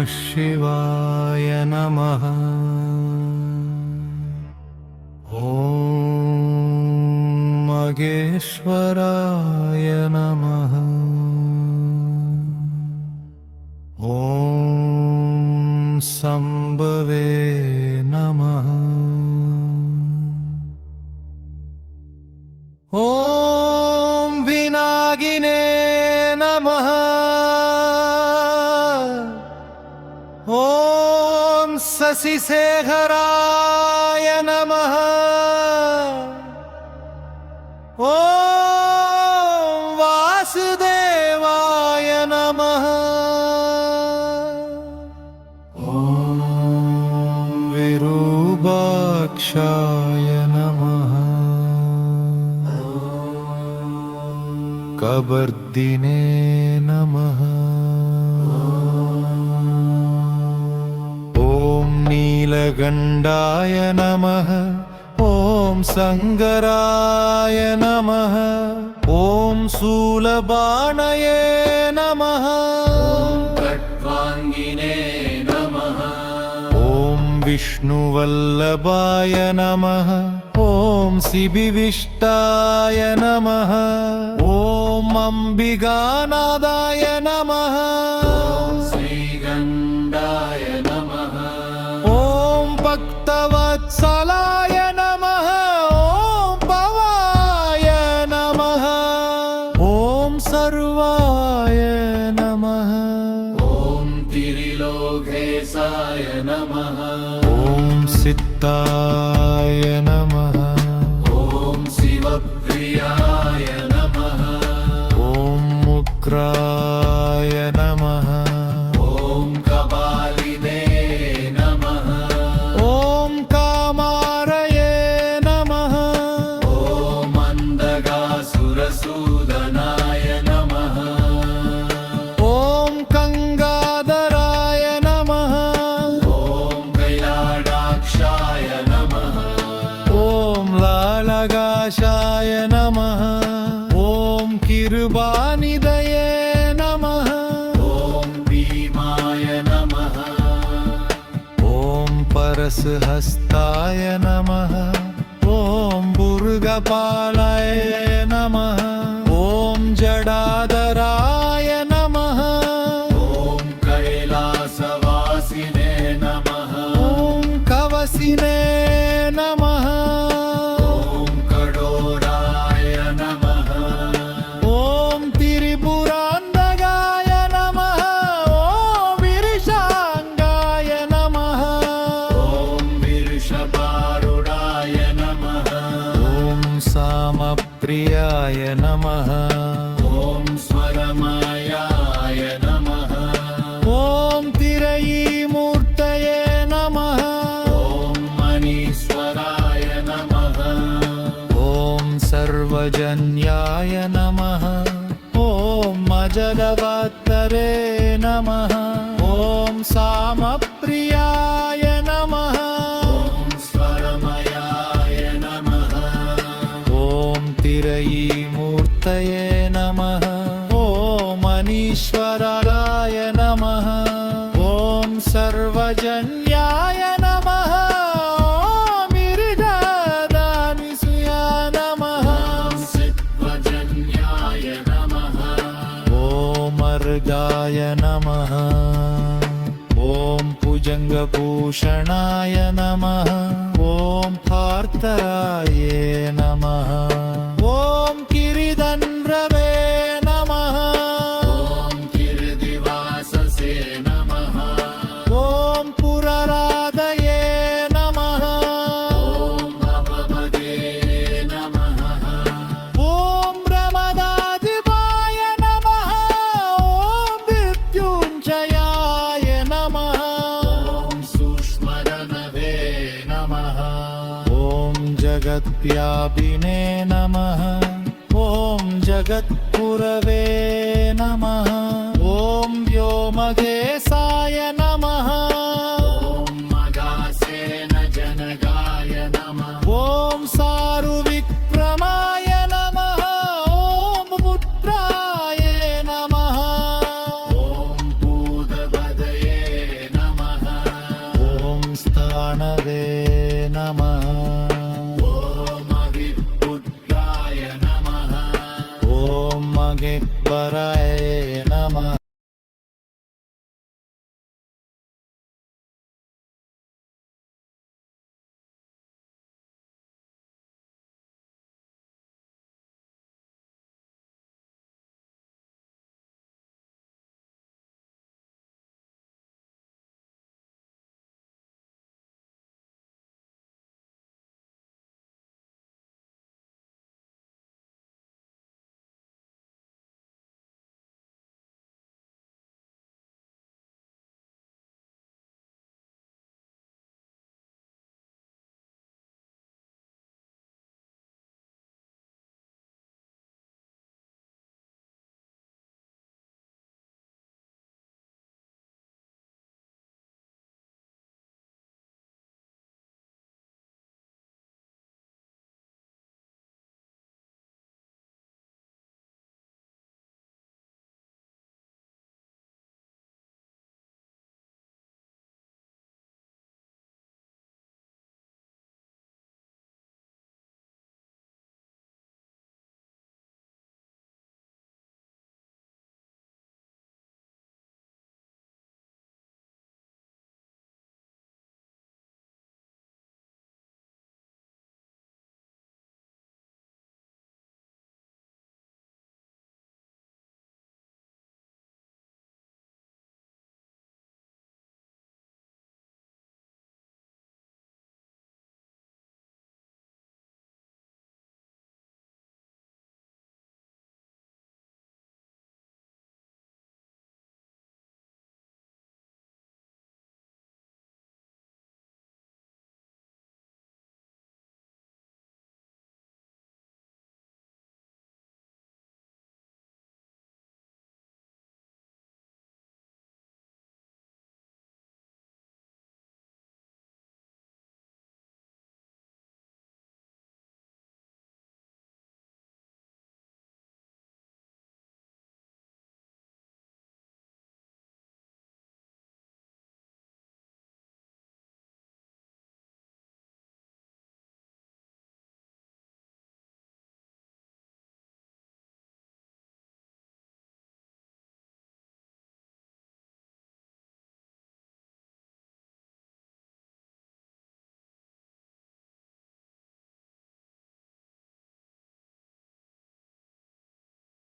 शिवाय नमः। ॐ मगेश्वराय नमः। ॐ शम्भवे नमः। ॐ विनागिने नमः। ॐ शशिशेखराय नमः। ॐ वासुदेवाय नमः। ॐ विरूपाक्षाय नमः। कबर्दिने नमः। ॐ नीलगण्डाय नमः। ॐ संगराय नमः। ॐ शूलबाणये नमः। खट्वाङ्गिने नमः। ॐ विष्णुवल्लभाय नमः। ॐ शिबिविष्टाय नमः। ॐ अम्बिकानादाय नमः। श्रीगण्डाय नमः। ॐ भक्तवत्सलाय नमः। ॐ भवाय नमः। ॐ सर्वाय नमः। ॐ त्रिलोकेशाय नमः। ॐ सिद्धाय नमः। ॐ शिवप्रियाय नमः। ॐ उग्राय नमः। ॐ कपालिने नमः। ॐ कामारये नमः। ॐ अन्धकासुरसूदनाय नमः। ॐ गङ्गाधराय नमः। ॐ कैलाडाक्षाय नमः। ॐ लालगाशाय नमः। ॐ किरुबानिधये नमः। ॐ भीमाय नमः। ॐ परशुहस्ताय नमः। ॐ भुर्गपालाय नमः। ॐ जडाधराय नमः। ॐ कैलासवासिने नमः। ॐ कवसिने नमः। ॐ कडोराय नमः। ॐ त्रिपुरान्तकाय नमः। ॐ विरशाङ्गाय नमः। ॐ विरुषपारुडाय नमः। ॐ सामप्रियाय नमः। ॐ स्वरमयाय नमः। ॐ तिरयीमूर्तये नमः। ॐ मणीश्वराय नमः। ॐ सर्वजन्याय नमः। ॐ अजलवत्तरे नमः। ॐ सामप्रियाय नमः। ॐ स्वरमयाय नमः। ॐ तिरयीमूर्तये नमः। ॐ मनीश्वराय नमः। ॐ सर्वजन्याय नमः। ॐ गिरिजादानिसुया नमः। ॐ सिद्ध्वजन्याय नमः। ॐ अर्गाय नमः। ॐ भुजङ्गभूषणाय नमः। ॐ पार्थराय नमः। ॐ गिरिधन्ववे नमः। ॐ गिरिदिवाससे नमः। ॐ पुरराधये नमः। ॐ भवमदे नमः। ॐ प्रमदाधिपाय नमः। ॐ मृत्युञ्जयाय नमः। ॐ सूक्ष्मदनवे नमः। ॐ जगद्व्यापिने नमः। ॐ जगत्पुरवे नमः। ॐ व्योमकेशाय नमः। ॐ मगासेन जनगाय नमः। ॐ सारुविक्रमाय नमः। ॐ पुत्राय नमः। ॐ भूतपदये मगे बराय नमः